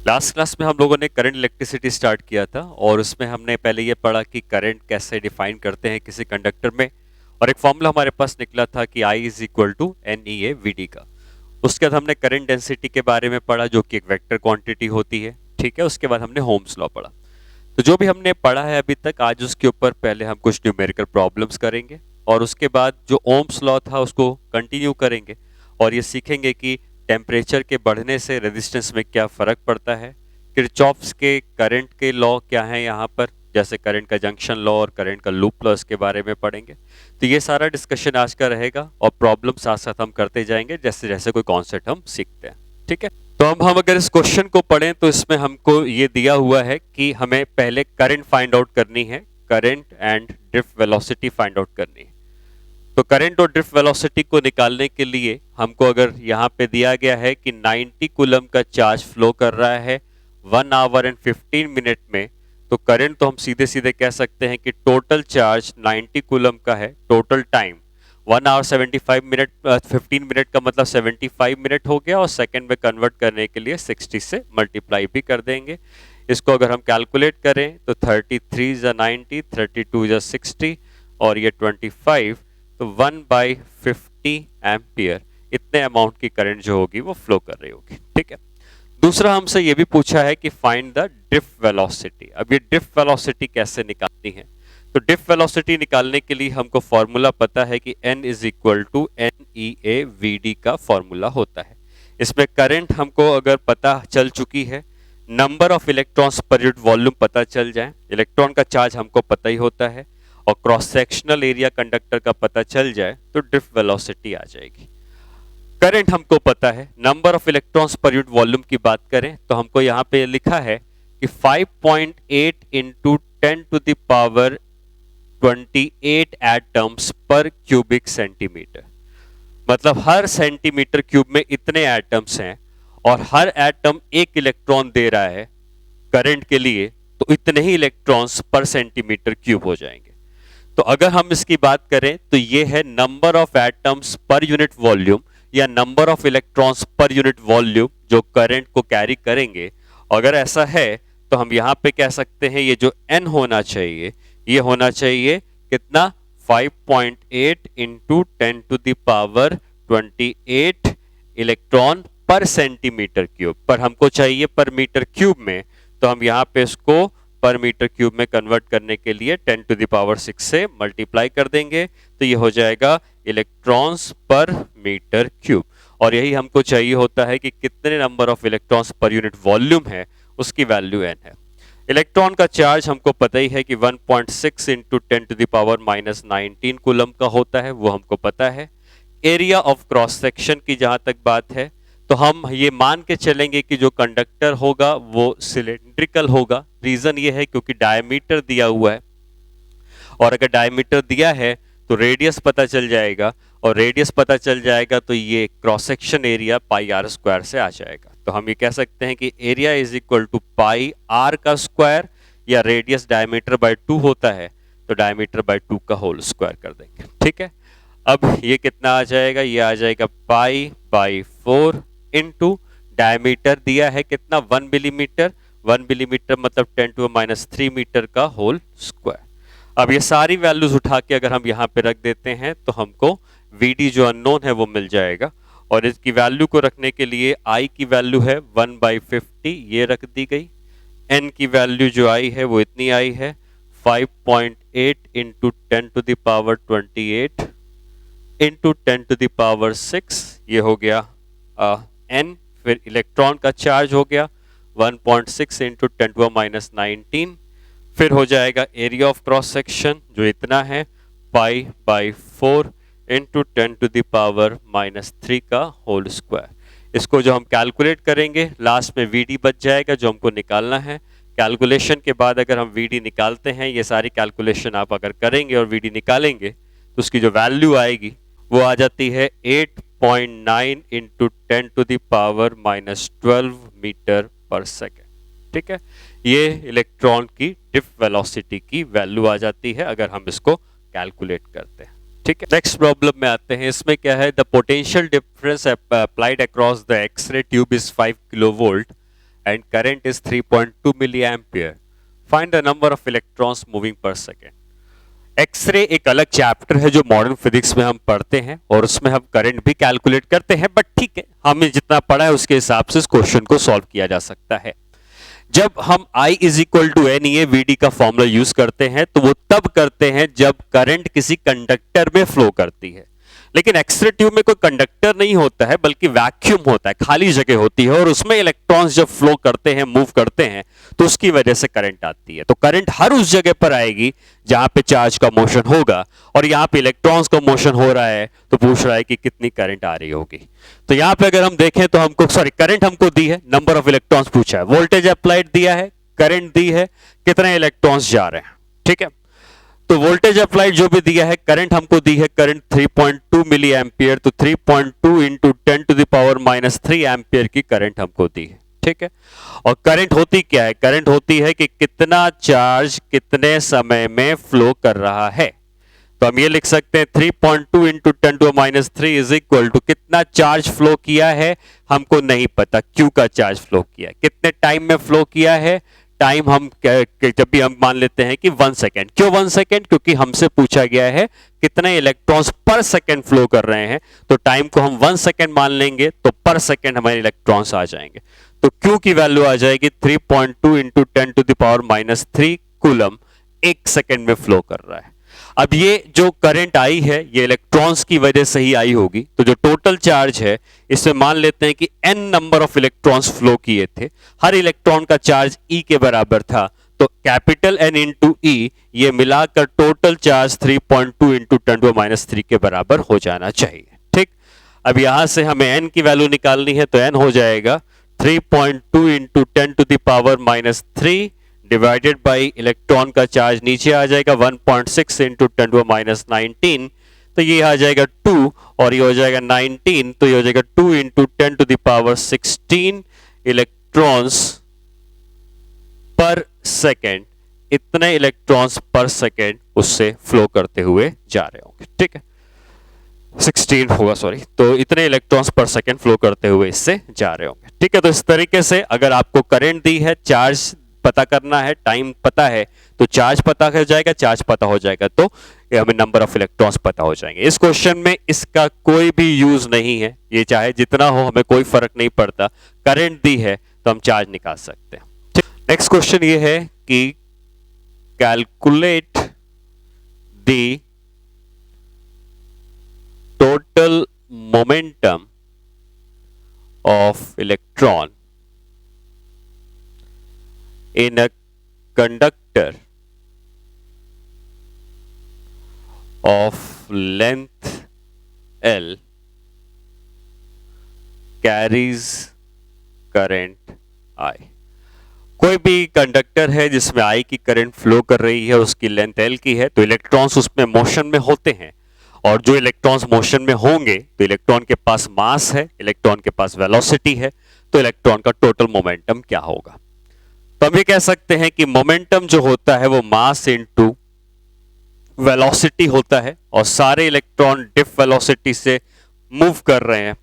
Last class में हम लोगों ने करंट इलेक्ट्रिसिटी स्टार्ट किया था और उसमें हमने पहले ये पढ़ा कि करंट कैसे डिफाइन करते हैं किसी कंडक्टर में। और एक फॉर्मूला हमारे पास निकला था कि I is equal to n E A we d का। उसके बाद हमने करंट डेंसिटी के बारे में पढ़ा जो कि एक वेक्टर क्वांटिटी होती है। ठीक है, उसके बाद हमने होम्स लॉ पढ़ा। तो जो भी हमने पढ़ा है अभी तक, आज उसके ऊपर पहले हम कुछ न्यूमेरिकल प्रॉब्लम्स करेंगे और उसके बाद जो ओम्स लॉ था उसको कंटिन्यू करेंगे और ये सीखेंगे कि टेम्परेचर के बढ़ने से रेजिस्टेंस में क्या फ़र्क पड़ता है। किरचॉफ्स के करंट के लॉ क्या हैं यहाँ पर, जैसे करंट का जंक्शन लॉ और करंट का लूप लॉ, इसके बारे में पढ़ेंगे। तो ये सारा डिस्कशन आज का रहेगा और प्रॉब्लम साथ साथ हम करते जाएंगे जैसे जैसे कोई कॉन्सेप्ट हम सीखते हैं। ठीक है, तो अब हम अगर इस क्वेश्चन को पढ़ें तो इसमें हमको ये दिया हुआ है कि हमें पहले करंट फाइंड आउट करनी है, current and drift velocity find out करनी है। तो करंट और ड्रिफ्ट वेलोसिटी को निकालने के लिए हमको अगर यहाँ पे दिया गया है कि 90 कूलम का चार्ज फ्लो कर रहा है 1 आवर एंड 15 मिनट में, तो करंट तो हम सीधे सीधे कह सकते हैं कि टोटल चार्ज 90 कूलम का है, total time 1 hour 75 minute, 15 minute का मतलब 75 मिनट हो गया और सेकंड में कन्वर्ट करने के लिए 60 से मल्टीप्लाई भी कर देंगे। इसको अगर हम कैलकुलेट करें तो 33 ज़ा 90, 32 ज़ा 60 और ये 25, तो 1/50 एम्पियर इतने अमाउंट की करंट जो होगी वो फ्लो कर रही होगी। ठीक है, दूसरा हमसे ये भी पूछा है कि फाइंड द ड्रिफ्ट वेलोसिटी। अब ये ड्रिफ्ट वेलोसिटी कैसे निकालनी है, तो ड्रिफ्ट वेलोसिटी निकालने के लिए हमको फॉर्मूला पता है कि n is equal to n E A we d का फॉर्मूला होता है। इसमें करंट हमको अगर पता चल चुकी है, नंबर ऑफ इलेक्ट्रॉन्स पर यूनिट वॉल्यूम पता चल जाए, इलेक्ट्रॉन का चार्ज हमको पता ही होता है, और क्रॉस सेक्शनल एरिया कंडक्टर का पता चल जाए तो ड्रिफ्ट वेलोसिटी आ जाएगी। करंट हमको पता है, नंबर ऑफ इलेक्ट्रॉन्स पर यूनिट वॉल्यूम की बात करें तो हमको यहाँ पे लिखा है कि 5.8 into 10 to the power 28 atoms पर क्यूबिक सेंटीमीटर। मतलब हर सेंटीमीटर क्यूब में इतने एटम्स हैं और हर एटम एक इलेक्ट्रॉन दे रहा है करंट के लिए, तो इतने ही इलेक्ट्रॉन्स पर सेंटीमीटर क्यूब हो जाएंगे। तो अगर हम इसकी बात करें तो ये है number of atoms per unit volume या नंबर ऑफ इलेक्ट्रॉन्स पर यूनिट वॉल्यूम जो करंट को कैरी करेंगे। अगर ऐसा है तो हम यहां पे कह सकते हैं ये जो n होना चाहिए, ये होना चाहिए कितना, 5.8 into 10 to the power 28 electron पर सेंटीमीटर क्यूब। पर हमको चाहिए पर मीटर क्यूब में, तो हम यहाँ पे इसको पर मीटर क्यूब में कन्वर्ट करने के लिए 10 टू द पावर 6 से मल्टीप्लाई कर देंगे, तो ये हो जाएगा इलेक्ट्रॉन्स पर मीटर क्यूब। और यही हमको चाहिए होता है कि कितने नंबर ऑफ इलेक्ट्रॉन्स पर यूनिट वॉल्यूम है, उसकी वैल्यू n है। इलेक्ट्रॉन का चार्ज हमको पता ही है कि 1.6 into 10 to the power -19 coulomb का होता है, वो हमको पता है। एरिया ऑफ क्रॉस सेक्शन की जहां तक बात है तो हम ये मान के चलेंगे कि जो कंडक्टर होगा वो सिलेंड्रिकल होगा। रीजन ये है क्योंकि डायमीटर दिया हुआ है, और अगर डायमीटर दिया है तो रेडियस पता चल जाएगा, और रेडियस पता चल जाएगा तो ये cross section area pi are square से आ जाएगा। तो हम ये कह सकते हैं कि area is equal to pi r का स्क्वायर, या रेडियस डायमीटर बाय 2 होता है तो डायमीटर बाय 2 का होल स्क्वायर कर देंगे। ठीक है, अब ये कितना आ जाएगा, ये आ जाएगा पाई बाई 4 इंटू डायमीटर दिया है कितना, 1 मिलीमीटर। 1 मिलीमीटर मतलब 10 टू -3 मीटर का होल स्क्वायर। अब ये सारी वैल्यूज उठा के अगर हम यहाँ पे रख देते हैं तो हमको Vd जो अननोन है वो मिल जाएगा, और इसकी वैल्यू को रखने के लिए I की वैल्यू है 1/50, ये रख दी गई। N की वैल्यू जो आई है वो इतनी आई है 5.8 into 10 to the power 28 into 10 to the power 6, ये हो गया n। फिर इलेक्ट्रॉन का चार्ज हो गया 1.6 इंटू 10 टू -19, फिर हो जाएगा एरिया ऑफ क्रॉस सेक्शन जो इतना है pi by 4 into 10 to the power -3 का होल स्क्वायर। इसको जो हम कैलकुलेट करेंगे लास्ट में Vd बच जाएगा जो हमको निकालना है। कैलकुलेशन के बाद अगर हम Vd निकालते हैं, ये सारी कैलकुलेशन आप अगर करेंगे और Vd निकालेंगे तो उसकी जो वैल्यू आएगी वो आ जाती है 8.9 into 10 to the power -12 metre पर सेकेंड। ठीक है, ये इलेक्ट्रॉन की ड्रिफ्ट वेलोसिटी की वैल्यू आ जाती है अगर हम इसको कैलकुलेट करते हैं। ठीक है, नेक्स्ट प्रॉब्लम में आते हैं। इसमें क्या है, the potential difference applied across the X ray tube is 5 kilovolt and current is 3.2 milliampere. Find the number of electrons moving per second. X ray एक अलग चैप्टर है जो मॉडर्न फिजिक्स में हम पढ़ते हैं और उसमें हम करंट भी कैलकुलेट करते हैं, बट ठीक है, हमें जितना पढ़ा है उसके हिसाब से इस क्वेश्चन को सॉल्व किया जा सकता है। जब हम I is equal to n e v d का फॉर्मूला यूज करते हैं तो वो तब करते हैं जब करंट किसी कंडक्टर में फ्लो करती है, लेकिन एक्सरे ट्यूब में कोई कंडक्टर नहीं होता है बल्कि वैक्यूम होता है, खाली जगह होती है और उसमें इलेक्ट्रॉन्स जब फ्लो करते हैं, मूव करते हैं, तो उसकी वजह से करंट आती है। तो करंट हर उस जगह पर आएगी जहां पे चार्ज का मोशन होगा, और यहां पे इलेक्ट्रॉन्स का मोशन हो रहा है तो पूछ रहा है कि कितनी करंट आ रही होगी। तो यहां पे अगर हम देखें तो हमको करंट हमको दी है, नंबर ऑफ इलेक्ट्रॉन्स पूछा है, वोल्टेज अप्लाइड दिया है, करंट दी है, कितने इलेक्ट्रॉन्स जा रहे हैं, ठीक है। तो वोल्टेज अप्लाइड जो भी दिया है, करंट हमको दी है, करंट 3.2 मिली एम्पियर, तो 3.2 into 10 to the power -3 ampere की करंट हमको दी है, ठीक है। और करंट होती क्या है? करंट होती है कि कितना चार्ज कितने समय में फ्लो कर रहा है। तो हम ये लिख सकते हैं 3.2 into 10 to -3 is equal to कितना चार्ज फ्लो किया है, हमको नहीं पता, क्यू का चार्ज फ्लो किया है, कितने टाइम में फ्लो किया है, टाइम हम जब भी हम मान लेते हैं कि 1 सेकेंड। क्यों 1 सेकेंड? क्योंकि हमसे पूछा गया है कितने इलेक्ट्रॉन्स पर सेकेंड फ्लो कर रहे हैं, तो टाइम को हम 1 सेकेंड मान लेंगे तो पर सेकेंड हमारे इलेक्ट्रॉन्स आ जाएंगे। तो Q की वैल्यू आ जाएगी 3.2 into 10 to the power -3 coulomb, 1 second में फ्लो कर रहा है। अब ये जो करंट आई है ये इलेक्ट्रॉन्स की वजह से ही आई होगी, तो जो टोटल चार्ज है इसमें मान लेते हैं कि n number of electrons flow किए थे, हर इलेक्ट्रॉन का चार्ज E के बराबर था, तो कैपिटल N इंटू E ये मिलाकर टोटल चार्ज 3.2 इंटू 10 टू -3 के बराबर हो जाना चाहिए, ठीक। अब यहां से हमें n की वैल्यू निकालनी है, तो n हो जाएगा 3.2 into 10 to the power -3 divided by electron का चार्ज नीचे आ जाएगा 1.6 इंटू 10 टू -19, तो ये आ जाएगा 2 और ये हो जाएगा 19, तो ये हो जाएगा 2 into 10 to the power 16 electrons पर सेकेंड। इतने इलेक्ट्रॉन्स पर सेकेंड उससे फ्लो करते हुए जा रहे होंगे, ठीक है, 16 होगा, सॉरी। तो इतने इलेक्ट्रॉन्स पर सेकेंड फ्लो करते हुए इससे जा रहे होंगे, ठीक है। तो इस तरीके से अगर आपको करंट दी है, चार्ज पता करना है, टाइम पता है, तो चार्ज पता हो जाएगा, चार्ज पता हो जाएगा तो हमें नंबर ऑफ इलेक्ट्रॉन्स पता हो जाएंगे। इस क्वेश्चन में इसका कोई भी यूज नहीं है, ये चाहे जितना हो हमें कोई फर्क नहीं पड़ता, करंट दी है तो हम चार्ज निकाल सकते हैं। नेक्स्ट क्वेश्चन ये है कि calculate the total momentum of electron in a conductor of length L carries current I। कोई भी कंडक्टर है जिसमें I की करंट फ्लो कर रही है, उसकी लेंथ L की है, तो इलेक्ट्रॉन्स उसमें मोशन में होते हैं, और जो इलेक्ट्रॉन्स मोशन में होंगे तो इलेक्ट्रॉन के पास मास है, इलेक्ट्रॉन के पास वेलोसिटी है, तो इलेक्ट्रॉन का टोटल मोमेंटम क्या होगा। तो हम ये कह सकते हैं कि मोमेंटम जो होता है वो मास इनटू वेलोसिटी होता है, और सारे इलेक्ट्रॉन डिफ वेलोसिटी से मूव कर रहे हैं,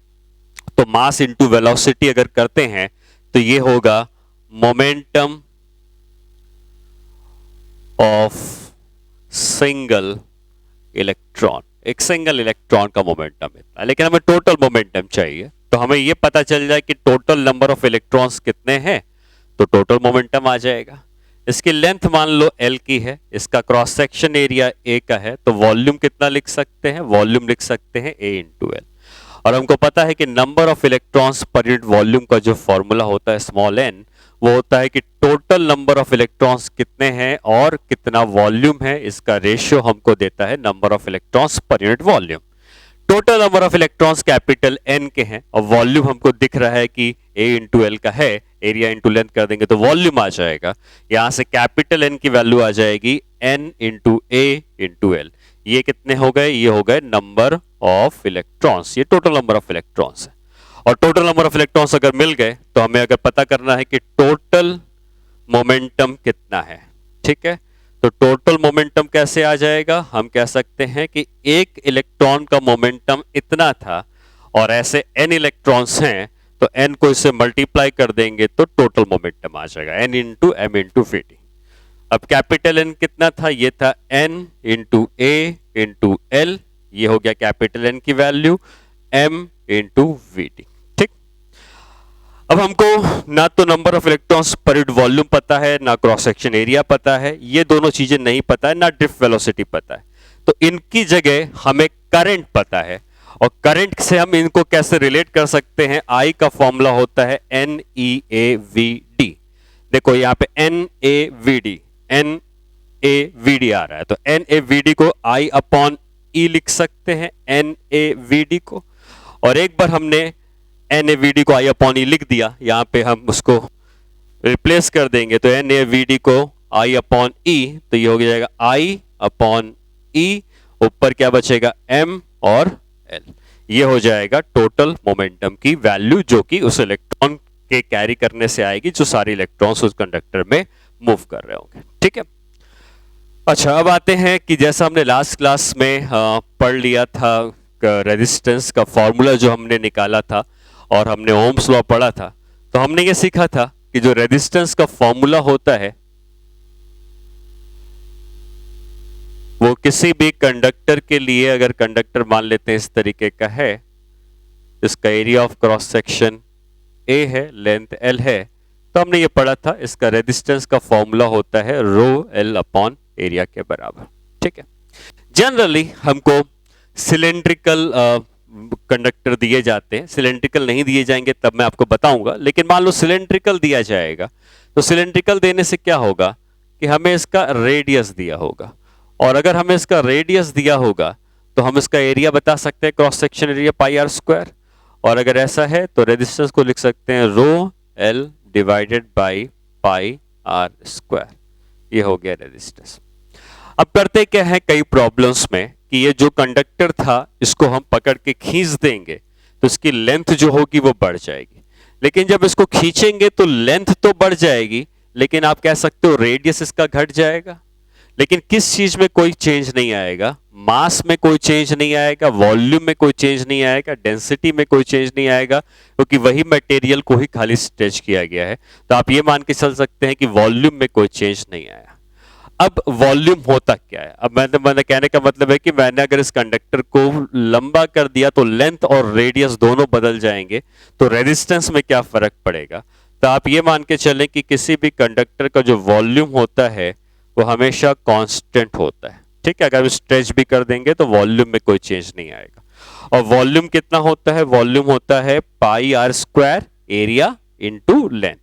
तो मास इनटू वेलोसिटी अगर करते हैं तो ये होगा मोमेंटम ऑफ सिंगल इलेक्ट्रॉन। एक सिंगल इलेक्ट्रॉन का मोमेंटम इतना, लेकिन हमें टोटल मोमेंटम चाहिए, तो हमें ये पता चल जाए कि टोटल नंबर ऑफ इलेक्ट्रॉन्स कितने हैं, तो टोटल मोमेंटम आ जाएगा। इसकी लेंथ मान लो L की है, इसका क्रॉस सेक्शन एरिया A का है, तो वॉल्यूम कितना लिख सकते हैं, वॉल्यूम लिख सकते हैं A इंटू L। और हमको पता है कि नंबर ऑफ इलेक्ट्रॉन्स पर यूनिट वॉल्यूम का जो फॉर्मूला होता है स्मॉल n, वो होता है कि टोटल नंबर ऑफ इलेक्ट्रॉन्स कितने हैं और कितना वॉल्यूम है, इसका रेशियो हमको देता है नंबर ऑफ इलेक्ट्रॉन्स पर unit volume. Total number of electrons capital N के हैं, और वॉल्यूम हमको दिख रहा है कि A इंटू L का है, एरिया इंटू लेंथ कर देंगे तो वॉल्यूम आ जाएगा। यहां से कैपिटल N की वैल्यू आ जाएगी N into A into L। ये कितने हो गए, ये हो गए नंबर ऑफ इलेक्ट्रॉन्स, ये टोटल नंबर ऑफ इलेक्ट्रॉन्स है। और टोटल नंबर ऑफ इलेक्ट्रॉन्स अगर मिल गए तो हमें अगर पता करना है कि टोटल मोमेंटम कितना है, ठीक है। तो टोटल मोमेंटम कैसे आ जाएगा, हम कह सकते हैं कि एक इलेक्ट्रॉन का मोमेंटम इतना था और ऐसे n इलेक्ट्रॉन्स हैं, तो n को इससे मल्टीप्लाई कर देंगे तो टोटल मोमेंटम आ जाएगा n into m into v d. अब कैपिटल N कितना था, ये था n into A into L, ये हो गया कैपिटल N की वैल्यू, m इंटू वी डी। ठीक, अब हमको ना तो नंबर ऑफ इलेक्ट्रॉन्स पर यूनिट वॉल्यूम पता है, ना क्रॉस सेक्शन एरिया पता है, ये दोनों चीजें नहीं पता है, ना ड्रिफ्ट वेलोसिटी पता है। तो इनकी जगह हमें करंट पता है, और करंट से हम इनको कैसे रिलेट कर सकते हैं, आई का फॉर्मूला होता है N E A we D. देखो यहाँ पे N A we D, N A we D आ रहा है, तो एन ए वी डी को आई अपॉन ई लिख सकते हैं, एन ए वी डी को। और एक बार हमने एन ए वी डी को आई अपॉन ई लिख दिया, यहाँ पे हम उसको रिप्लेस कर देंगे, तो एन ए वी डी को आई अपॉन ई, तो ये हो जाएगा आई अपॉन ई, ऊपर क्या बचेगा एम और एल, ये हो जाएगा टोटल मोमेंटम की वैल्यू, जो कि उस इलेक्ट्रॉन के कैरी करने से आएगी जो सारे इलेक्ट्रॉन्स उस कंडक्टर में मूव कर रहे होंगे। ठीक है, अच्छा अब आते हैं कि जैसा हमने लास्ट क्लास में पढ़ लिया था, रेजिस्टेंस का फॉर्मूला जो हमने निकाला था और हमने ओम्स लॉ पढ़ा था, तो हमने ये सीखा था कि जो रेजिस्टेंस का फॉर्मूला होता है वो किसी भी कंडक्टर के लिए, अगर कंडक्टर मान लेते हैं इस तरीके का है, इसका area of cross section A है, लेंथ एल है, तो हमने ये पढ़ा था इसका रेजिस्टेंस का फॉर्मूला होता है रो एल अपॉन एरिया के बराबर। ठीक है, जनरली हमको सिलेंड्रिकल कंडक्टर दिए जाते हैं, सिलेंड्रिकल नहीं दिए जाएंगे तब मैं आपको बताऊंगा, लेकिन मान लो सिलेंड्रिकल दिया जाएगा, तो सिलेंड्रिकल देने से क्या होगा कि हमें इसका रेडियस दिया होगा, और अगर हमें इसका रेडियस दिया होगा तो हम इसका एरिया बता सकते हैं, cross section area pi are square, और अगर ऐसा है तो रेजिस्टेंस को लिख सकते हैं rho l divided by pi are square, ये हो गया रेजिस्टेंस। अब करते क्या है कई प्रॉब्लम्स में कि ये जो कंडक्टर था इसको हम पकड़ के खींच देंगे तो इसकी लेंथ जो होगी वो बढ़ जाएगी, लेकिन जब इसको खींचेंगे तो लेंथ तो बढ़ जाएगी, लेकिन आप कह सकते हो रेडियस इसका घट जाएगा, लेकिन किस चीज में कोई चेंज नहीं आएगा, मास में कोई चेंज नहीं आएगा, वॉल्यूम में कोई चेंज नहीं आएगा, डेंसिटी में कोई चेंज नहीं आएगा, क्योंकि वही मटेरियल को ही खाली स्ट्रेच किया गया है। तो आप ये मान के चल सकते हैं कि वॉल्यूम में कोई चेंज नहीं आया। अब वॉल्यूम होता क्या है, अब मैंने कहने का मतलब है कि मैंने अगर इस कंडक्टर को लंबा कर दिया तो लेंथ और रेडियस दोनों बदल जाएंगे, तो रेजिस्टेंस में क्या फर्क पड़ेगा। तो आप ये मान के चलें कि किसी भी कंडक्टर का जो वॉल्यूम होता है वो हमेशा कांस्टेंट होता है। ठीक है, अगर स्ट्रेच भी कर देंगे तो वॉल्यूम में कोई चेंज नहीं आएगा। और वॉल्यूम कितना होता है, वॉल्यूम होता है pi are square area into length,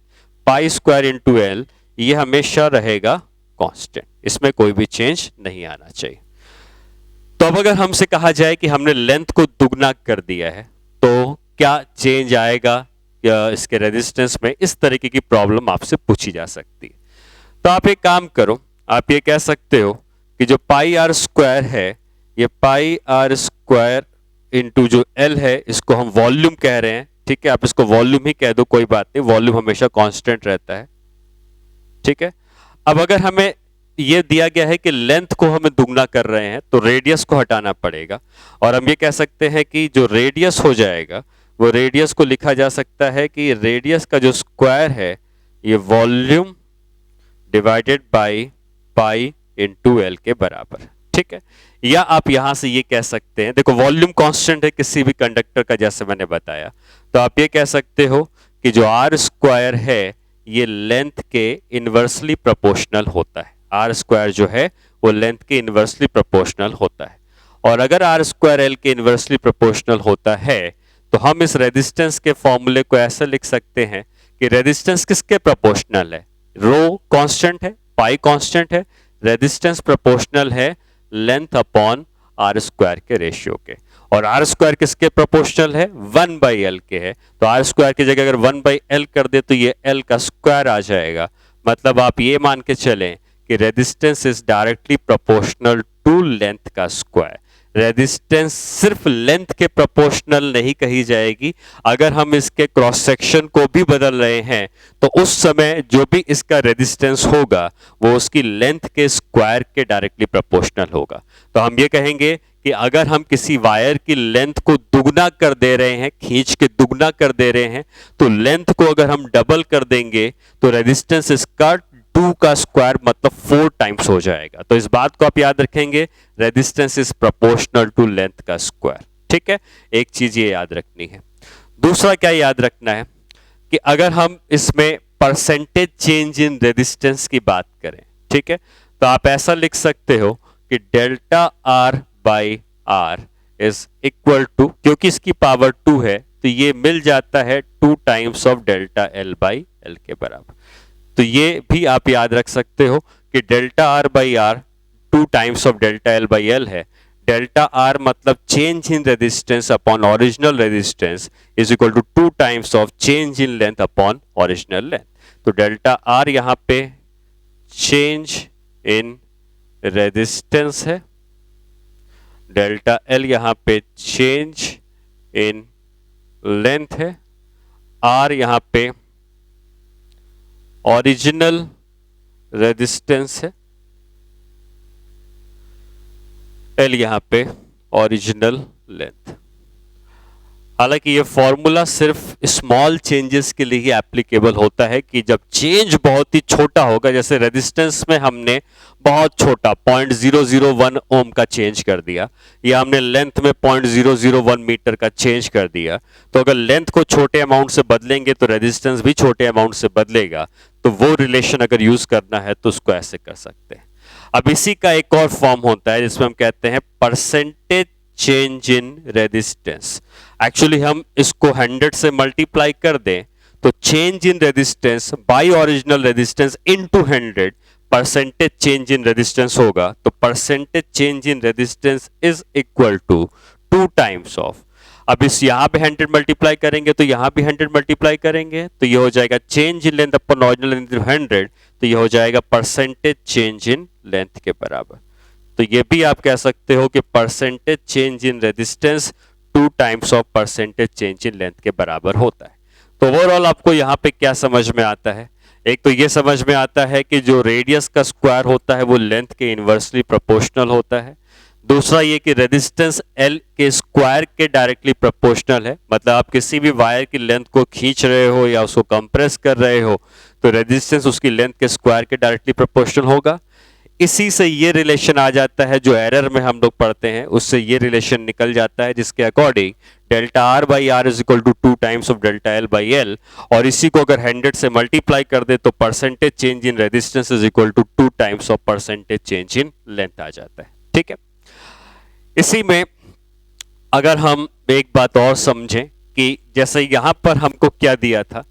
pi square into L, ये हमेशा रहेगा कांस्टेंट, इसमें कोई भी चेंज नहीं आना चाहिए। तो अब अगर हमसे कहा जाए कि हमने लेंथ को दुगना कर दिया है तो क्या चेंज आएगा या इसके रेजिस्टेंस में, इस तरीके की प्रॉब्लम आपसे पूछी जा सकती है। तो आप एक काम करो, आप ये कह सकते हो कि जो पाई आर स्क्वायर है, ये पाई आर स्क्वायर इंटू जो एल है, इसको हम वॉल्यूम कह रहे हैं। ठीक है, आप इसको वॉल्यूम ही कह दो, कोई बात नहीं, वॉल्यूम हमेशा कांस्टेंट रहता है। ठीक है, अब अगर हमें ये दिया गया है कि लेंथ को हमें दुगना कर रहे हैं तो रेडियस को हटाना पड़ेगा, और हम ये कह सकते हैं कि जो रेडियस हो जाएगा वो रेडियस को लिखा जा सकता है कि रेडियस का जो स्क्वायर है ये volume divided by pi into L के बराबर। ठीक है, या आप यहां से ये कह सकते हैं, देखो वॉल्यूम कांस्टेंट है किसी भी कंडक्टर का जैसे मैंने बताया, तो आप ये कह सकते हो कि जो आर स्क्वायर है ये लेंथ के इनवर्सली प्रोपोर्शनल होता है। आर स्क्वायर जो है वो लेंथ के इनवर्सली प्रोपोर्शनल होता है, और अगर आर स्क्वायर एल के इनवर्सली प्रोपोर्शनल होता है तो हम इस रेजिस्टेंस के फॉर्मूले को ऐसे लिख सकते हैं कि रेजिस्टेंस किसके प्रोपोर्शनल है, रो कांस्टेंट है, पाई कांस्टेंट है, रेजिस्टेंस प्रोपोर्शनल है लेंथ अपॉन आर स्क्वायर के रेशियो के, और आर स्क्वायर किसके प्रोपोर्शनल है, 1/l के है, तो आर स्क्वायर की जगह अगर 1/l कर दे तो ये l का स्क्वायर आ जाएगा। मतलब आप ये मान के चलें कि resistance is directly proportional to length का स्क्वायर। रेजिस्टेंस सिर्फ लेंथ के प्रोपोर्शनल नहीं कही जाएगी, अगर हम इसके क्रॉस सेक्शन को भी बदल रहे हैं तो उस समय जो भी इसका रेजिस्टेंस होगा वो उसकी लेंथ के स्क्वायर के डायरेक्टली प्रोपोर्शनल होगा। तो हम ये कहेंगे कि अगर हम किसी वायर की लेंथ को दुगना कर दे रहे हैं, खींच के दुगना कर दे रहे हैं, तो लेंथ को अगर हम डबल कर देंगे तो रेजिस्टेंस इसका 2 का स्क्वायर मतलब 4 टाइम्स हो जाएगा। तो इस बात को आप याद रखेंगे, resistance is proportional to length का स्क्वायर। ठीक है, एक चीज ये याद रखनी है। दूसरा क्या याद रखना है कि अगर हम इसमें परसेंटेज चेंज इन रेजिस्टेंस की बात करें, ठीक है, तो आप ऐसा लिख सकते हो कि delta R by R is equal to, क्योंकि इसकी पावर 2 है तो ये मिल जाता है 2 times of delta l by L के बराबर। तो ये भी आप याद रख सकते हो कि delta R by R 2 times of delta l by l है। डेल्टा आर मतलब change in resistance upon original resistance is equal to 2 times of change in length upon original length. तो डेल्टा आर यहां पे change in resistance है, delta l यहां पे change in length है, R यहां पे ओरिजिनल रेजिस्टेंस है, एल यहां पे ओरिजिनल लेंथ। हालांकि ये फॉर्मूला सिर्फ स्मॉल चेंजेस के लिए ही एप्लीकेबल होता है कि जब चेंज बहुत ही छोटा होगा, जैसे रेजिस्टेंस में हमने बहुत छोटा 0.001 ओम का चेंज कर दिया, या हमने लेंथ में 0.001 मीटर का चेंज कर दिया, तो अगर लेंथ को छोटे अमाउंट से बदलेंगे तो रेजिस्टेंस भी छोटे अमाउंट से बदलेगा। तो वो रिलेशन अगर यूज करना है तो उसको ऐसे कर सकते हैं। अब इसी का एक और फॉर्म होता है जिसमें हम कहते हैं percentage change in resistance. Actually हम इसको 100 से मल्टीप्लाई कर दें तो change in resistance by original resistance into 100 percentage change in resistance होगा। तो percentage change in resistance is equal to 2 times of, अब इस यहां पे 100 मल्टीप्लाई करेंगे तो यहां भी 100 मल्टीप्लाई करेंगे तो ये हो जाएगा change in length upon original length 100, तो ये हो जाएगा परसेंटेज चेंज इन लेंथ के बराबर। तो ये भी आप कह सकते हो कि percentage change in resistance 2 times of percentage change in length के बराबर होता है। तो ओवरऑल आपको यहाँ पे क्या समझ में आता है? एक तो ये समझ में आता है कि जो रेडियस का स्क्वायर होता है वो लेंथ के इनवर्सली प्रोपोर्शनल होता है। दूसरा ये कि रेजिस्टेंस एल के स्क्वायर के डायरेक्टली प्रोपोर्शनल है, मतलब आप किसी भी वायर की लेंथ को खींच रहे हो या उसको कंप्रेस कर रहे हो तो रेजिस्टेंस उसकी लेंथ के स्क्वायर के डायरेक्टली प्रोपोर्शनल होगा। इसी से ये रिलेशन आ जाता है जो एरर में हम लोग पढ़ते हैं, उससे ये रिलेशन निकल जाता है जिसके according delta R by R is equal to 2 times of delta l by l, और इसी को अगर 100 से मल्टीप्लाई कर दे तो percentage change in resistance is equal to 2 times of percentage change in length आ जाता है। ठीक है, इसी में अगर हम एक बात और समझें कि जैसे यहां पर हमको क्या दिया था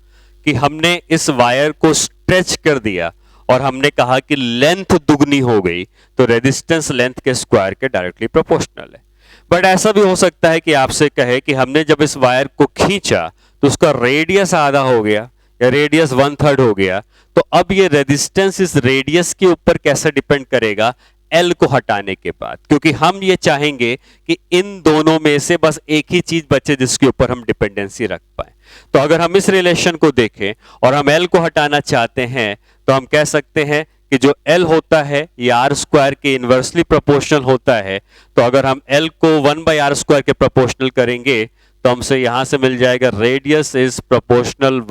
कि हमने इस वायर को स्ट्रेच कर दिया और हमने कहा कि लेंथ दुगनी हो गई, तो रेजिस्टेंस लेंथ के स्क्वायर के डायरेक्टली प्रोपोर्शनल है। बट ऐसा भी हो सकता है कि आपसे कहे कि हमने जब इस वायर को खींचा तो उसका रेडियस आधा हो गया या रेडियस 1/3 हो गया, तो अब ये रेजिस्टेंस इस रेडियस के ऊपर कैसे डिपेंड करेगा? एल को हटाने के बाद, क्योंकि हम ये चाहेंगे कि इन दोनों में से बस एक ही चीज बचे जिसके ऊपर हम डिपेंडेंसी रख पाए। तो अगर हम इस रिलेशन को देखें और हम एल को हटाना चाहते हैं तो हम कह सकते हैं कि जो एल होता है ये आर स्क्वायर के इनवर्सली प्रोपोर्शनल होता है। तो अगर हम एल को 1/r स्क्वायर के प्रोपोर्शनल करेंगे तो हमसे यहां से मिल जाएगा radius is proportional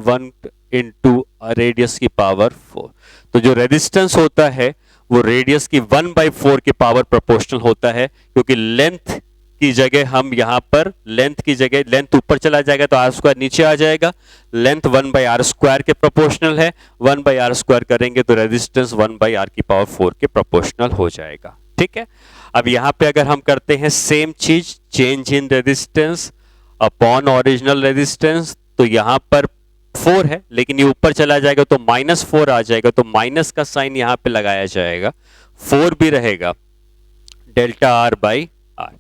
1 into radius की पावर 4। तो जो रेजिस्टेंस होता है वो रेडियस की 1/4 के पावर प्रोपोर्शनल होता है, क्योंकि लेंथ की जगह हम यहां पर लेंथ की जगह लेंथ ऊपर चला जाएगा तो आर स्क्वायर नीचे आ जाएगा, लेंथ 1/r स्क्वायर के प्रोपोर्शनल है, 1/r स्क्वायर करेंगे तो रेजिस्टेंस 1/r की पावर 4 के प्रोपोर्शनल हो जाएगा। ठीक है, अब यहां पे अगर हम करते हैं सेम चीज, change in resistance upon original resistance, तो यहां पर 4 है लेकिन ये ऊपर चला जाएगा तो -4 आ जाएगा, तो माइनस का साइन यहां पे लगाया जाएगा, 4 भी रहेगा डेल्टा आर बाई आर।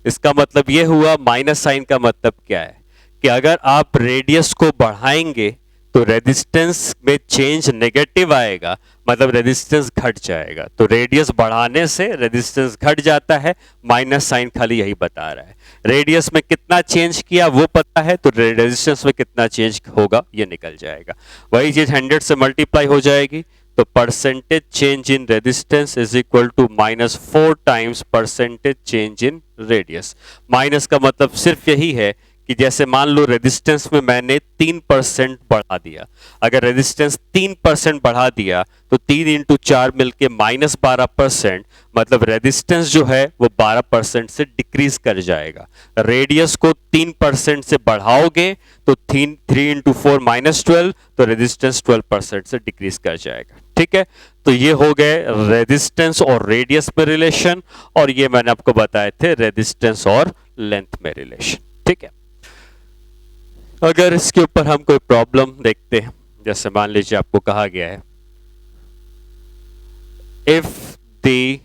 इसका मतलब ये हुआ, माइनस साइन का मतलब क्या है कि अगर आप रेडियस को बढ़ाएंगे तो रेजिस्टेंस में चेंज नेगेटिव आएगा, मतलब रेजिस्टेंस घट जाएगा। तो रेडियस बढ़ाने से रेजिस्टेंस घट जाता है, माइनस साइन खाली यही बता रहा है। रेडियस में कितना चेंज किया वो पता है तो रेजिस्टेंस में कितना चेंज होगा ये निकल जाएगा। वही चीज 100 से मल्टीप्लाई हो जाएगी तो percentage change in resistance is equal to -4 times percentage change in radius. Minus का मतलब सिर्फ यही है कि जैसे मान लो रेजिस्टेंस में मैंने 3% बढ़ा दिया, अगर रेजिस्टेंस 3% बढ़ा दिया तो 3 इंटू 4 मिलके -12%, मतलब रेजिस्टेंस जो है वो 12% से डिक्रीज कर जाएगा। रेडियस को 3% से बढ़ाओगे तो 3 इंटू 4 -12, तो रेजिस्टेंस 12% से डिक्रीज कर जाएगा। ठीक है, तो ये हो गए रेजिस्टेंस और रेडियस में रिलेशन, और ये मैंने आपको बताए थे रेजिस्टेंस और लेंथ में रिलेशन। ठीक है, अगर इसके ऊपर हम कोई प्रॉब्लम देखते हैं, जैसे मान लीजिए आपको कहा गया है if the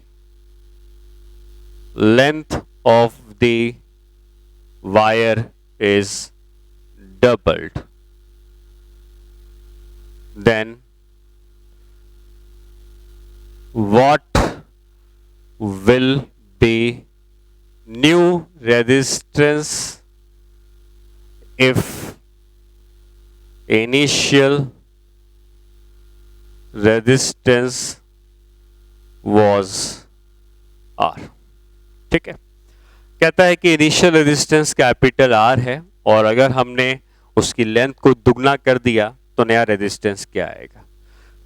length of the wire is doubled then what will be new resistance if initial resistance was R। ठीक है, कहता है कि इनिशियल रेजिस्टेंस कैपिटल R है, और अगर हमने उसकी लेंथ को दुगना कर दिया तो नया रेजिस्टेंस क्या आएगा।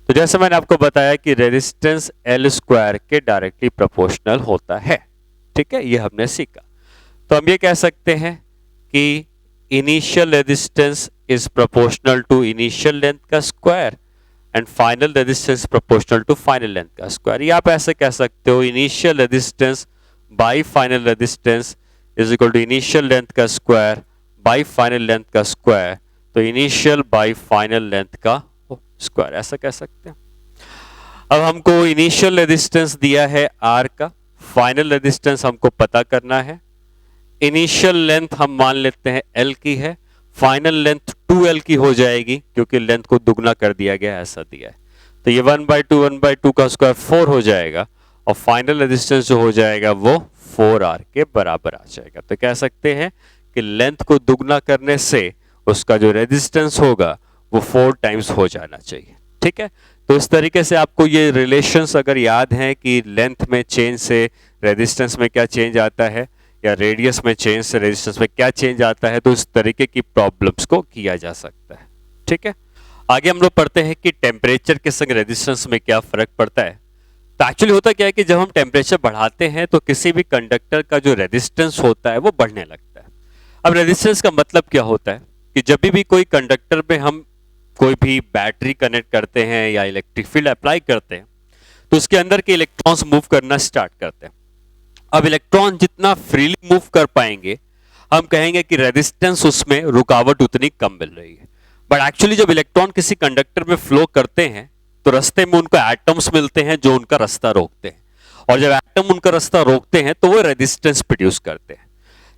तो जैसे मैंने आपको बताया कि रेजिस्टेंस L स्क्वायर के डायरेक्टली प्रोपोर्शनल होता है। ठीक है, ये हमने सीखा। तो हम ये कह सकते हैं कि initial resistance is proportional to initial length का square and final resistance proportional to final length का स्क्वायर। या आप ऐसे कह सकते हो initial resistance by final resistance is equal to initial length का स्क्वायर बाई फाइनल लेंथ का स्क्वायर, तो इनिशियल बाई फाइनल लेंथ का स्क्वायर, ऐसा कह सकते हैं। अब हमको इनिशियल रेजिस्टेंस दिया है R का, फाइनल रेजिस्टेंस हमको पता करना है। इनिशियल लेंथ हम मान लेते हैं L की है, फाइनल लेंथ 2L की हो जाएगी क्योंकि लेंथ को दुगना कर दिया गया, ऐसा दिया है। तो ये 1/2 का स्क्वायर 4 हो जाएगा, और फाइनल रेजिस्टेंस जो हो जाएगा वो 4R के बराबर आ जाएगा। तो कह सकते हैं कि लेंथ को दुगना करने से उसका जो रेजिस्टेंस होगा वो 4 टाइम्स हो जाना चाहिए। ठीक है, तो इस तरीके से आपको ये रिलेशंस अगर याद हैं कि लेंथ में चेंज से रेजिस्टेंस में क्या चेंज आता है, या रेडियस में चेंज से रेजिस्टेंस में क्या चेंज आता है, तो इस तरीके की प्रॉब्लम्स को किया जा सकता है। ठीक है, आगे हम लोग पढ़ते हैं कि टेम्परेचर के संग रेजिस्टेंस में क्या फर्क पड़ता है। तो एक्चुअली होता क्या है कि जब हम टेम्परेचर बढ़ाते हैं तो किसी भी कंडक्टर का जो रेजिस्टेंस होता है वो बढ़ने लगता है। अब रेजिस्टेंस का मतलब क्या होता है कि जब भी कोई कंडक्टर में हम कोई भी बैटरी कनेक्ट करते हैं या इलेक्ट्रिक फील्ड अप्लाई करते हैं तो उसके अंदर के इलेक्ट्रॉन्स मूव करना स्टार्ट करते हैं। अब इलेक्ट्रॉन जितना फ्रीली मूव कर पाएंगे, हम कहेंगे कि रेजिस्टेंस उसमें रुकावट उतनी कम मिल रही है। बट एक्चुअली जब इलेक्ट्रॉन किसी कंडक्टर में फ्लो करते हैं तो रास्ते में उनको एटम्स मिलते हैं जो उनका रास्ता रोकते हैं, और जब एटम उनका रास्ता रोकते हैं तो वो रेजिस्टेंस प्रोड्यूस करते हैं।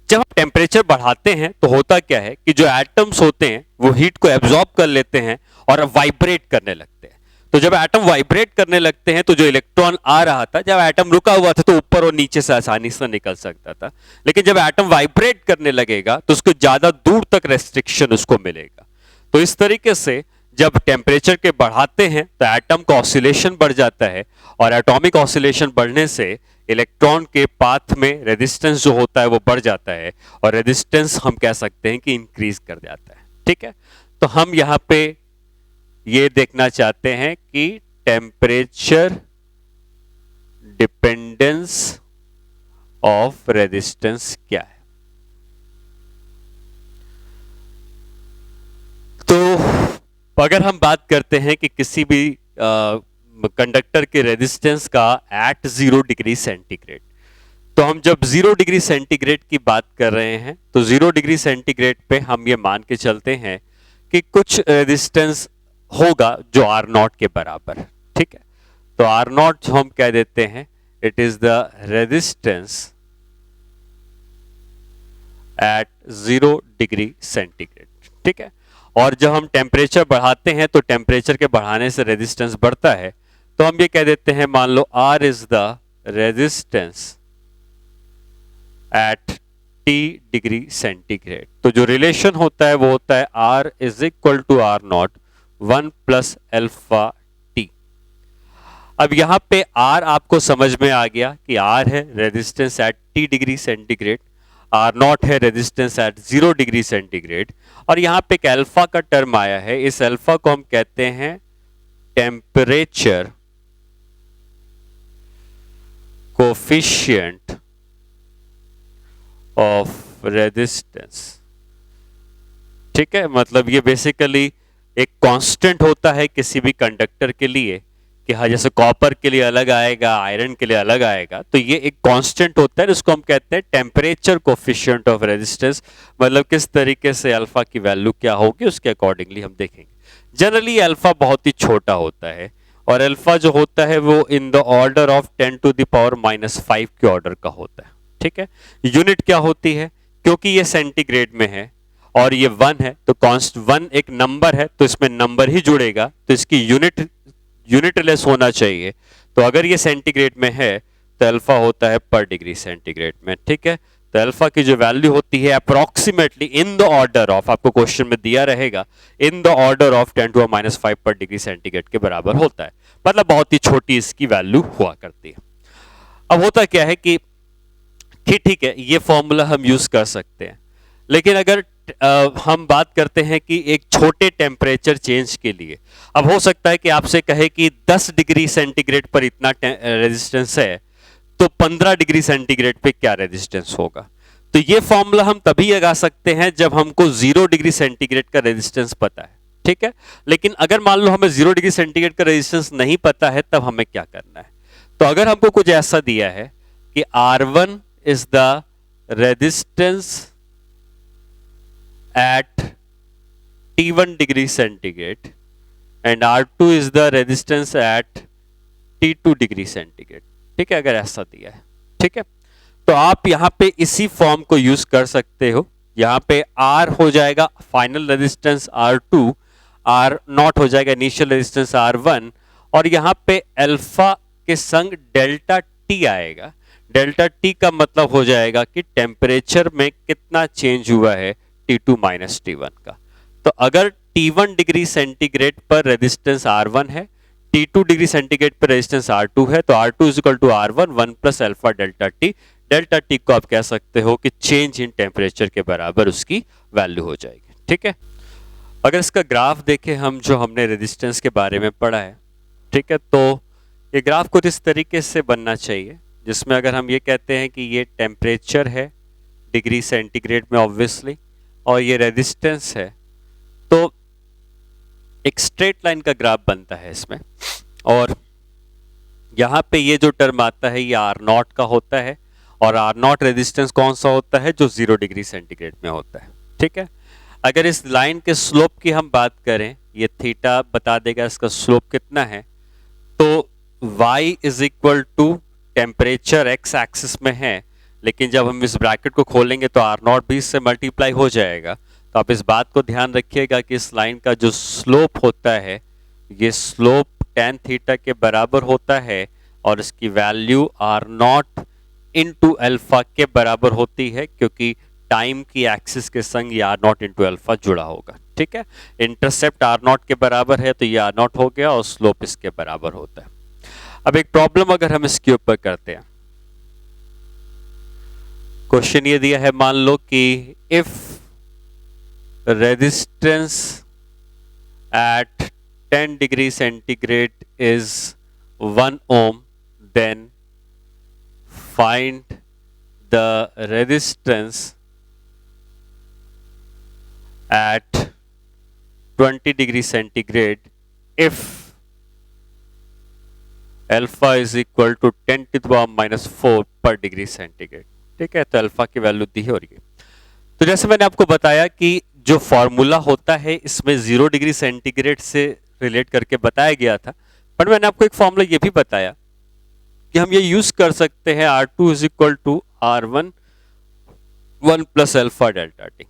जब हम टेम्परेचर बढ़ाते हैं तो होता क्या है कि जो एटम्स होते हैं वो हीट को एब्जॉर्ब कर लेते हैं और वाइब्रेट करने लगते हैं। तो जब एटम वाइब्रेट करने लगते हैं तो जो इलेक्ट्रॉन आ रहा था, जब एटम रुका हुआ था तो ऊपर और नीचे से आसानी से निकल सकता था, लेकिन जब एटम वाइब्रेट करने लगेगा तो उसको ज्यादा दूर तक रेस्ट्रिक्शन उसको मिलेगा। तो इस तरीके से जब टेम्परेचर के बढ़ाते हैं तो एटम का ऑसिलेशन बढ़ जाता है, और एटॉमिक ऑसिलेशन बढ़ने से इलेक्ट्रॉन के पाथ में रेजिस्टेंस जो होता है वो बढ़ जाता है, और रेजिस्टेंस हम कह सकते हैं कि इंक्रीज कर जाता है। ठीक है, तो हम यहां पे ये देखना चाहते हैं कि टेम्परेचर डिपेंडेंस ऑफ रेजिस्टेंस क्या है। तो अगर हम बात करते हैं कि किसी भी कंडक्टर के रेजिस्टेंस का एट 0 डिग्री सेंटीग्रेड, तो हम जब 0 डिग्री सेंटीग्रेड की बात कर रहे हैं तो 0 डिग्री सेंटीग्रेड पे हम ये मान के चलते हैं कि कुछ रेजिस्टेंस होगा जो R0 के बराबर। ठीक है, तो R0 हम कह देते हैं it is the resistance eight 0 degree centigrade. ठीक है, और जब हम टेम्परेचर बढ़ाते हैं तो टेम्परेचर के बढ़ाने से रेजिस्टेंस बढ़ता है, तो हम ये कह देते हैं मान लो R is the resistance at T degree centigrade. तो जो रिलेशन होता है वो होता है R is equal to R0 1 plus alpha T। अब यहाँ पे R आपको समझ में आ गया कि R है resistance at T degree centigrade, R not है रेजिस्टेंस एट 0 डिग्री सेंटीग्रेड, और यहाँ पे एक अल्फा का टर्म आया है। इस अल्फा को हम कहते हैं टेम्परेचर कोफिशिएंट ऑफ रेजिस्टेंस। ठीक है, मतलब ये बेसिकली एक कांस्टेंट होता है किसी भी कंडक्टर के लिए कि हाँ, जैसे कॉपर के लिए अलग आएगा, आयरन के लिए अलग आएगा, तो ये एक कांस्टेंट होता है, इसको हम कहते हैं टेम्परेचर कोफिशिएंट ऑफ रेजिस्टेंस। मतलब किस तरीके से अल्फा की वैल्यू क्या होगी उसके अकॉर्डिंगली हम देखेंगे। जनरली अल्फा बहुत ही छोटा होता है, और अल्फा जो होता है वो in the order of 10 to the power -5 के ऑर्डर का होता है। ठीक है, यूनिट क्या होती है, क्योंकि ये सेंटीग्रेड में है और ये 1 है, तो कॉन्स्ट 1 एक नंबर है, तो इसमें नंबर ही जुड़ेगा, तो इसकी यूनिटलेस होना चाहिए। तो अगर ये सेंटीग्रेड में है तो अल्फा होता है पर डिग्री सेंटीग्रेड में। ठीक है, तो अल्फा की जो वैल्यू होती है approximately in the order of, आपको क्वेश्चन में दिया रहेगा, in the order of 10 to -5 पर डिग्री सेंटीग्रेड के बराबर होता है। मतलब बहुत ही छोटी इसकी वैल्यू हुआ करती है। अब होता क्या है कि ठीक है, ये फॉर्मूला हम यूज कर सकते हैं, लेकिन अगर हम बात करते हैं कि एक छोटे टेम्परेचर चेंज के लिए, अब हो सकता है कि आपसे कहे कि 10 डिग्री सेंटीग्रेड पर इतना रेजिस्टेंस है, तो 15 डिग्री सेंटीग्रेड पे क्या रेजिस्टेंस होगा। तो ये फॉर्मूला हम तभी लगा सकते हैं जब हमको 0 डिग्री सेंटीग्रेड का रेजिस्टेंस पता है। ठीक है, लेकिन अगर मान लो हमें 0 डिग्री सेंटीग्रेड का रेजिस्टेंस नहीं पता है, तब हमें क्या करना है। तो अगर हमको कुछ ऐसा दिया है कि R1 is the resistance at T1 degree centigrade and R2 is the resistance at T2 degree centigrade। ठीक है, अगर ऐसा दिया है, ठीक है, तो आप यहां पे इसी फॉर्म को यूज कर सकते हो। यहां पे R हो जाएगा final resistance R2, R not हो जाएगा इनिशियल रेजिस्टेंस R1, और यहां पे अल्फा के संग डेल्टा T आएगा। डेल्टा T का मतलब हो जाएगा कि टेम्परेचर में कितना चेंज हुआ है T2 माइनस T1 का। तो अगर T1 डिग्री सेंटीग्रेड पर रेजिस्टेंस R1 है, T2 डिग्री सेंटीग्रेड पर रेजिस्टेंस R2 है, तो R2 is equal to R1 1 plus alpha delta T। Delta T को आप कह सकते हो कि चेंज इन टेम्परेचर के बराबर उसकी वैल्यू हो जाएगी। ठीक है, अगर इसका ग्राफ देखें हम, जो हमने रेजिस्टेंस के बारे में पढ़ा है, ठीक है, तो ये ग्राफ कुछ इस तरीके से बनना चाहिए, जिसमें अगर हम ये कहते हैं कि ये टेम्परेचर है डिग्री सेंटीग्रेड में ऑब्वियसली, और ये रेजिस्टेंस है, तो एक स्ट्रेट लाइन का ग्राफ बनता है इसमें। और यहाँ पे ये जो टर्म आता है ये R नॉट का होता है, और R नॉट रेजिस्टेंस कौन सा होता है, जो 0 डिग्री सेंटीग्रेड में होता है। ठीक है, अगर इस लाइन के स्लोप की हम बात करें, ये थीटा बता देगा इसका स्लोप कितना है, तो y is equal to temperature x axis में है, लेकिन जब हम इस ब्रैकेट को खोलेंगे तो R नॉट भी इससे मल्टीप्लाई हो जाएगा। तो आप इस बात को ध्यान रखिएगा कि इस लाइन का जो स्लोप होता है, ये स्लोप tan थीटा के बराबर होता है, और इसकी value R not into alpha के बराबर होती है, क्योंकि टाइम की एक्सिस के संग ये R नॉट इंटू अल्फा जुड़ा होगा। ठीक है, इंटरसेप्ट R नॉट के बराबर है, तो ये R नॉट हो गया, और स्लोप इसके बराबर होता है। अब एक प्रॉब्लम अगर हम इसके ऊपर करते हैं, क्वेश्चन ये दिया है, मान लो कि if resistance at 10 degree centigrade is 1 ohm, then find the resistance at 20 degree centigrade if alpha is equal to 10 to the power -4 पर डिग्री सेंटीग्रेड। ठीक है, तो अल्फा की वैल्यू दी है। और ये तो जैसे मैंने आपको बताया कि जो फॉर्मूला होता है इसमें 0 डिग्री सेंटीग्रेड से रिलेट करके बताया गया था, पर मैंने आपको एक फॉर्मूला ये भी बताया कि हम ये यूज कर सकते हैं R2 is equal to R1 1 plus alpha delta T।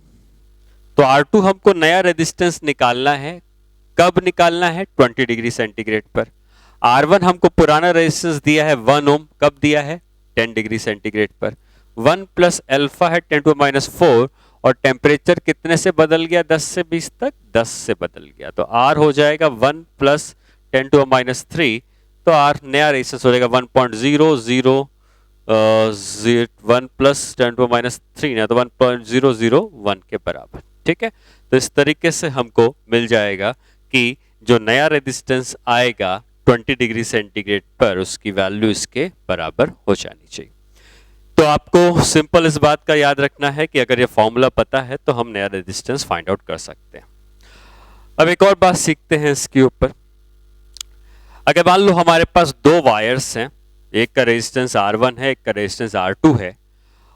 तो R2 हमको नया रेजिस्टेंस निकालना है, कब निकालना है, 20 डिग्री सेंटीग्रेड पर। R1 हमको पुराना रेजिस्टेंस दिया है 1 ओम, कब दिया है, 10 डिग्री सेंटीग्रेड पर। 1 प्लस अल्फा है 10 टू -4, और टेम्परेचर कितने से बदल गया, 10 से 20 तक, 10 से बदल गया, तो R हो जाएगा 1 प्लस 10 टू -3, तो आर नया रेजिस्टेंस हो जाएगा 1.001 प्लस 10⁻³ ना, तो 1.001 के बराबर। ठीक है, तो इस तरीके से हमको मिल जाएगा कि जो नया रेजिस्टेंस आएगा 20 डिग्री सेंटीग्रेड पर, उसकी वैल्यू इसके बराबर हो जानी चाहिए। तो आपको सिंपल इस बात का याद रखना है कि अगर ये फॉर्मूला पता है तो हम नया रेजिस्टेंस फाइंड आउट कर सकते हैं। अब एक और बात सीखते हैं इसके ऊपर। अगर मान लो हमारे पास दो वायर्स हैं, एक का रेजिस्टेंस R1 है, एक का रेजिस्टेंस R2 है,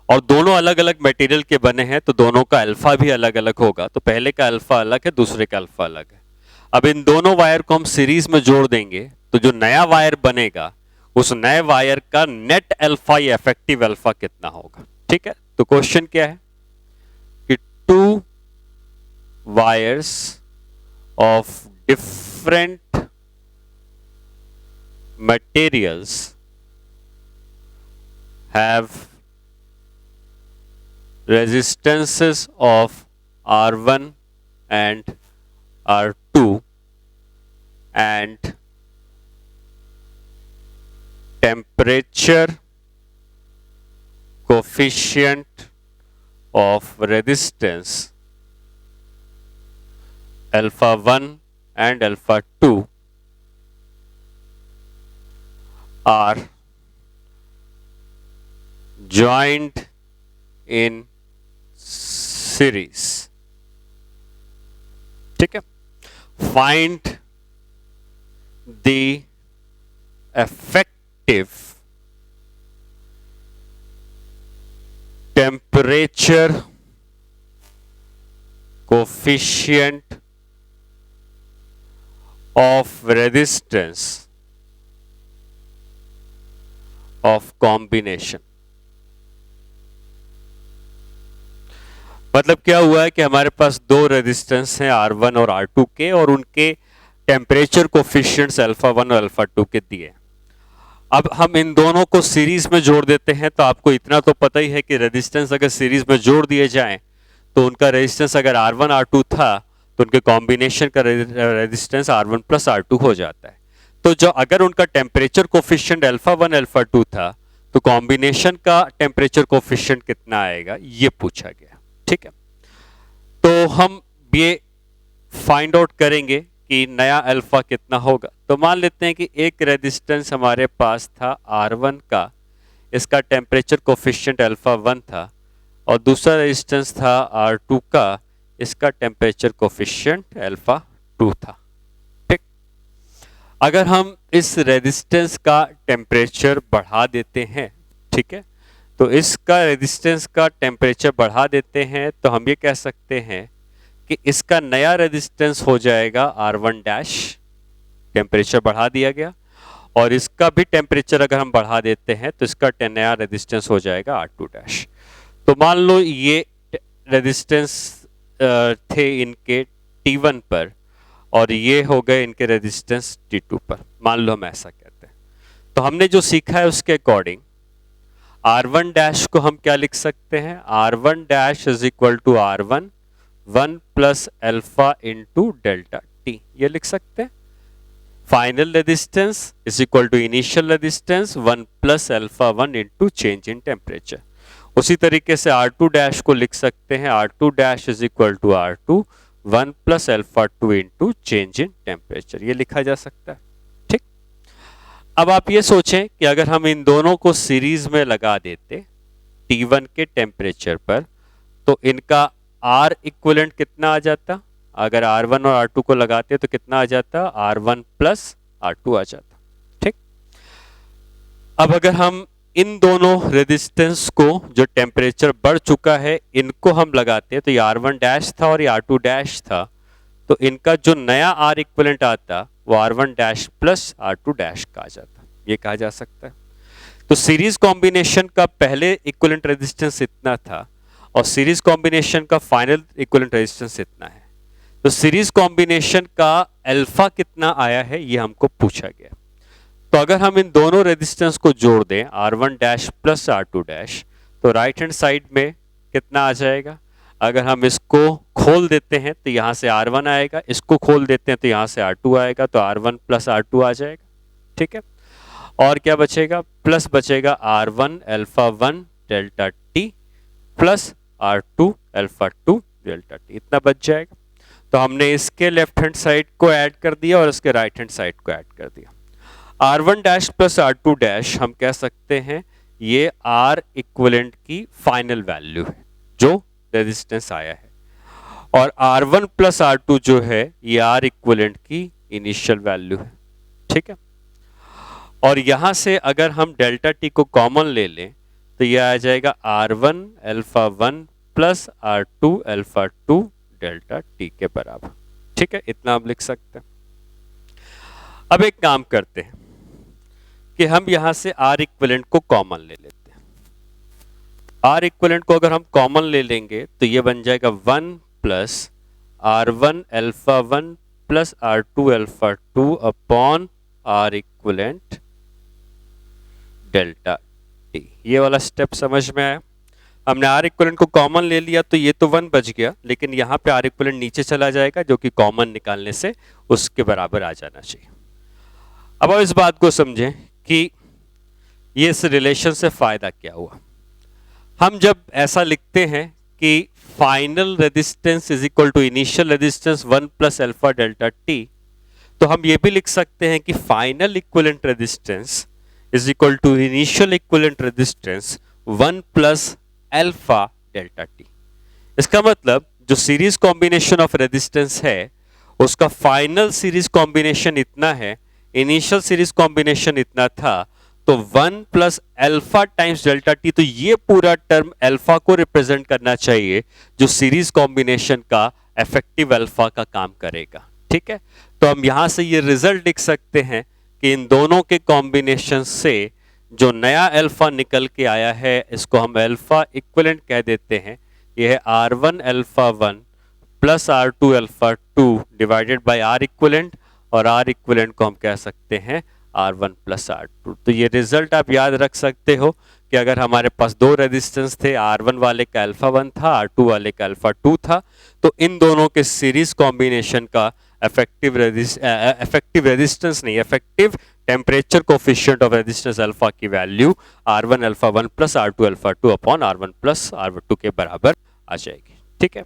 और दोनों अलग अलग मटेरियल के बने हैं, तो दोनों का अल्फा भी अलग अलग होगा। तो पहले का अल्फा अलग है, दूसरे का अल्फा अलग है। अब इन दोनों वायर को हम सीरीज में जोड़ देंगे तो जो नया वायर बनेगा उस नए वायर का नेट अल्फा या इफेक्टिव अल्फा कितना होगा। ठीक है, तो क्वेश्चन क्या है कि to wires of different materials have resistances of R1 and R2 and temperature coefficient of resistance alpha 1 and alpha 2 are joined in series। ठीक है, find the effective temperature coefficient of resistance of combination। मतलब क्या हुआ है कि हमारे पास दो resistance हैं R1 और R2 के, और उनके टेम्परेचर कोफिशिएंट्स अल्फा 1 और अल्फा 2 के दिए। अब हम इन दोनों को सीरीज में जोड़ देते हैं, तो आपको इतना तो पता ही है कि रेजिस्टेंस अगर सीरीज में जोड़ दिए जाएं तो उनका रेजिस्टेंस अगर R1 R2 था तो उनके कॉम्बिनेशन का रेजिस्टेंस R1 प्लस R2 हो जाता है। तो जो अगर उनका टेम्परेचर कोफिशिएंट अल्फा 1 अल्फा 2 था तो कॉम्बिनेशन का टेम्परेचर कोफिशिएंट कितना आएगा ये पूछा गया। ठीक है, तो हम ये फाइंड आउट करेंगे कि नया अल्फा कितना होगा। तो मान लेते हैं कि एक रेजिस्टेंस हमारे पास था R1 का, इसका टेम्परेचर कोफिशिएंट अल्फा 1 था, और दूसरा रेजिस्टेंस था R2 का, इसका टेम्परेचर कोफिशिएंट अल्फा 2 था। ठीक, अगर हम इस रेजिस्टेंस का टेम्परेचर बढ़ा देते हैं, ठीक है, तो इसका रेजिस्टेंस का टेम्परेचर बढ़ा देते हैं, तो हम ये कह सकते हैं कि इसका नया रेजिस्टेंस हो जाएगा R1 डैश, टेम्परेचर बढ़ा दिया गया, और इसका भी टेम्परेचर अगर हम बढ़ा देते हैं तो इसका नया रेजिस्टेंस हो जाएगा R2 डैश। तो मान लो ये रेजिस्टेंस थे इनके T1 पर, और ये हो गए इनके रेजिस्टेंस T2 पर, मान लो हम ऐसा कहते हैं। तो हमने जो सीखा है उसके अकॉर्डिंग R1 डैश को हम क्या लिख सकते हैं, R1 dash is equal to R1 1 plus alpha into delta T, ये लिख सकते हैं। Final resistance is equal to initial resistance 1 plus alpha 1 into change in temperature. उसी तरीके से R2 डैश को लिख सकते हैं, R2 dash is equal to R2 1 plus alpha 2 into change in temperature, ये लिखा जा सकता है। ठीक, अब आप ये सोचें कि अगर हम इन दोनों को सीरीज में लगा देते T1 के टेम्परेचर पर, तो इनका R इक्विवेलेंट कितना आ जाता, अगर R1 और R2 को लगाते तो कितना आ जाता, R1 प्लस R2 आ जाता। ठीक, अब अगर हम इन दोनों रेजिस्टेंस को जो टेम्परेचर बढ़ चुका है इनको हम लगाते हैं, तो ये R1 डैश था और ये R2 डैश था, तो इनका जो नया R इक्विवेलेंट आता वो R1 dash plus R2 dash का आ जाता, ये कहा जा सकता है। तो सीरीज कॉम्बिनेशन का पहले इक्विवेलेंट रेजिस्टेंस इतना था और सीरीज कॉम्बिनेशन का फाइनल इक्विवेलेंट रेजिस्टेंस इतना है। तो सीरीज कॉम्बिनेशन का अल्फा कितना आया है ये हमको पूछा गया। तो अगर हम इन दोनों रेजिस्टेंस को जोड़ दें R1 dash plus R2 dash, तो राइट हैंड साइड में कितना आ जाएगा, अगर हम इसको खोल देते हैं तो यहाँ से R1 आएगा, इसको खोल देते हैं तो यहाँ से R2 आएगा, तो R1 प्लस R2 आ जाएगा। ठीक है, और क्या बचेगा, प्लस बचेगा R1 alpha 1 delta T plus R2 alpha 2 delta T, इतना बच जाएगा। तो हमने इसके लेफ्ट हैंड साइड को ऐड कर दिया और इसके राइट हैंड साइड को ऐड कर दिया। R1 dash plus R2 dash हम कह सकते हैं ये R इक्विवेलेंट की फाइनल वैल्यू है जो रेजिस्टेंस आया है, और R1 प्लस R2 जो है ये R इक्विवेलेंट की इनिशियल वैल्यू है, ठीक है। और यहां से अगर हम डेल्टा टी को कॉमन ले लें तो ये आ जाएगा R1 alpha 1 plus R2 alpha 2 delta T के बराबर, ठीक है, इतना हम लिख सकते हैं। अब एक काम करते हैं कि हम यहां से R इक्विवेलेंट को कॉमन ले लेते हैं। R इक्विवेलेंट को अगर हम कॉमन ले लेंगे तो ये बन जाएगा 1 plus R1 alpha 1 plus R2 alpha 2 upon R equivalent delta T. ये वाला स्टेप समझ में आया। हमने R इक्विवेलेंट को कॉमन ले लिया तो ये तो 1 बच गया, लेकिन यहाँ पे R इक्विवेलेंट नीचे चला जाएगा जो कि कॉमन निकालने से उसके बराबर आ जाना चाहिए। अब इस बात को समझें कि ये इस रिलेशन से फायदा क्या हुआ। हम जब ऐसा लिखते हैं कि final resistance is equal to initial resistance 1 plus alpha delta T, तो हम ये भी लिख सकते हैं कि final equivalent resistance is equal to initial equivalent resistance 1 plus alpha delta T. इसका मतलब जो सीरीज कॉम्बिनेशन ऑफ रेजिस्टेंस है उसका फाइनल सीरीज कॉम्बिनेशन इतना है, इनिशियल सीरीज कॉम्बिनेशन इतना था, तो 1 plus alpha times delta T, तो ये पूरा टर्म अल्फा को रिप्रेजेंट करना चाहिए जो सीरीज कॉम्बिनेशन का इफेक्टिव अल्फा का काम करेगा, ठीक है। तो हम यहां से ये रिजल्ट लिख सकते हैं कि इन दोनों के कॉम्बिनेशन से जो नया अल्फा निकल के आया है इसको हम अल्फा इक्विवेलेंट कह देते हैं। यह है R1 alpha 1 plus R2 alpha 2 divided by R equivalent, और R इक्विवेलेंट को हम कह सकते हैं R1 प्लस R2। तो ये रिजल्ट आप याद रख सकते हो कि अगर हमारे पास दो रेजिस्टेंस थे, R1 वाले का अल्फा 1 था, R2 वाले का अल्फा 2 था, तो इन दोनों के सीरीज कॉम्बिनेशन का इफेक्टिव रेजिस्टेंस नहीं, effective temperature coefficient of resistance alpha की value R1 alpha 1 plus R2 alpha 2 upon R1 plus R2 के बराबर आ जाएगी, ठीक है।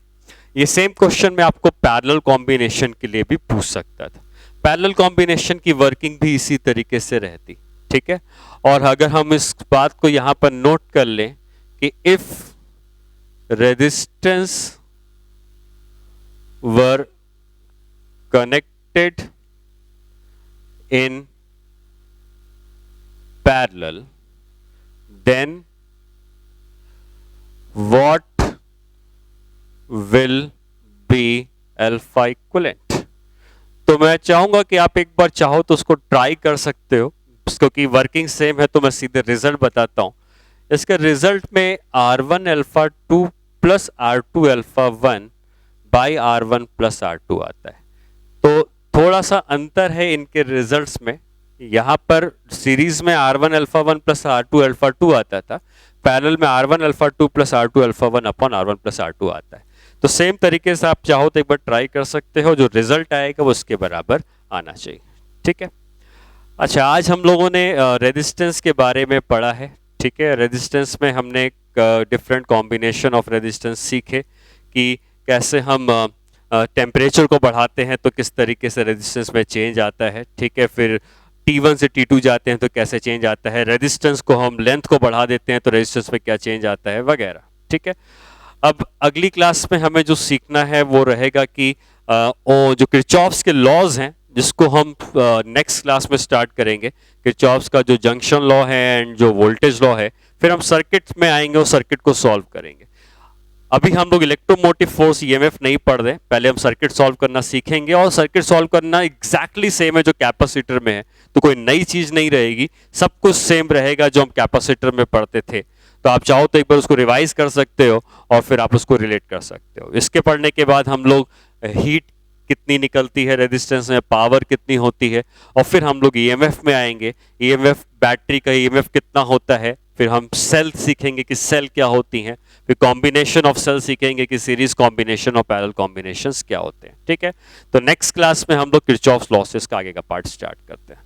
ये सेम क्वेश्चन में आपको पैरेलल कॉम्बिनेशन के लिए भी पूछ सकता था। पैरेलल कॉम्बिनेशन की वर्किंग भी इसी तरीके से रहती, ठीक है। और अगर हम इस बात को यहां पर नोट कर लें कि if resistance were connected in parallel, then what will be alpha equivalent? तो मैं चाहूंगा कि आप एक बार चाहो तो उसको ट्राई कर सकते हो, क्योंकि वर्किंग सेम है। तो मैं सीधे रिजल्ट बताता हूं। इसके रिजल्ट में R1 alpha 2 plus R2 alpha 1 by R1 plus R2 आता है। तो थोड़ा सा अंतर है इनके रिजल्ट्स में। यहां पर सीरीज में R1 alpha 1 plus R2 alpha 2 आता था, पैरेलल में R1 alpha 2 plus R2 alpha 1 upon R1 plus R2 आता है। तो सेम तरीके से आप चाहो तो एक बार ट्राई कर सकते हो, जो रिजल्ट आएगा वो उसके बराबर आना चाहिए, ठीक है। अच्छा, आज हम लोगों ने रेजिस्टेंस के बारे में पढ़ा है, ठीक है। रेजिस्टेंस में हमने डिफरेंट कॉम्बिनेशन ऑफ रेजिस्टेंस सीखे कि कैसे हम टेम्परेचर को बढ़ाते हैं तो किस तरीके से रेजिस्टेंस में चेंज आता है, ठीक है। फिर T1 से T2 जाते हैं तो कैसे चेंज आता है, रेजिस्टेंस को हम लेंथ को बढ़ा देते हैं तो रेजिस्टेंस में क्या चेंज आता है वगैरह, ठीक है। अब अगली क्लास में हमें जो सीखना है वो रहेगा कि जो किरचॉफ्स के लॉज हैं, जिसको हम नेक्स्ट क्लास में स्टार्ट करेंगे। किरचॉफ्स का जो जंक्शन लॉ है एंड जो वोल्टेज लॉ है, फिर हम सर्किट में आएंगे और सर्किट को सॉल्व करेंगे। अभी हम लोग इलेक्ट्रोमोटिव फोर्स ईएमएफ नहीं पढ़ रहे, पहले हम सर्किट सॉल्व करना सीखेंगे। और सर्किट सॉल्व करना एग्जैक्टली सेम है जो कैपेसिटर में है, तो कोई नई चीज नहीं रहेगी, सब कुछ सेम रहेगा जो हम कैपेसिटर में पढ़ते थे। तो आप चाहो तो एक बार उसको रिवाइज कर सकते हो और फिर आप उसको रिलेट कर सकते हो। इसके पढ़ने के बाद हम लोग हीट कितनी निकलती है रेजिस्टेंस में, पावर कितनी होती है, और फिर हम लोग ईएमएफ में आएंगे। ईएमएफ, बैटरी का ईएमएफ कितना होता है, फिर हम सेल सीखेंगे कि सेल क्या होती हैं, फिर कॉम्बिनेशन ऑफ सेल सीखेंगे कि सीरीज कॉम्बिनेशन और पैरेलल कॉम्बिनेशंस क्या होते हैं, ठीक है। तो नेक्स्ट क्लास में हम लोग किरचॉफ्स लॉसेस का आगे का पार्ट स्टार्ट करते हैं।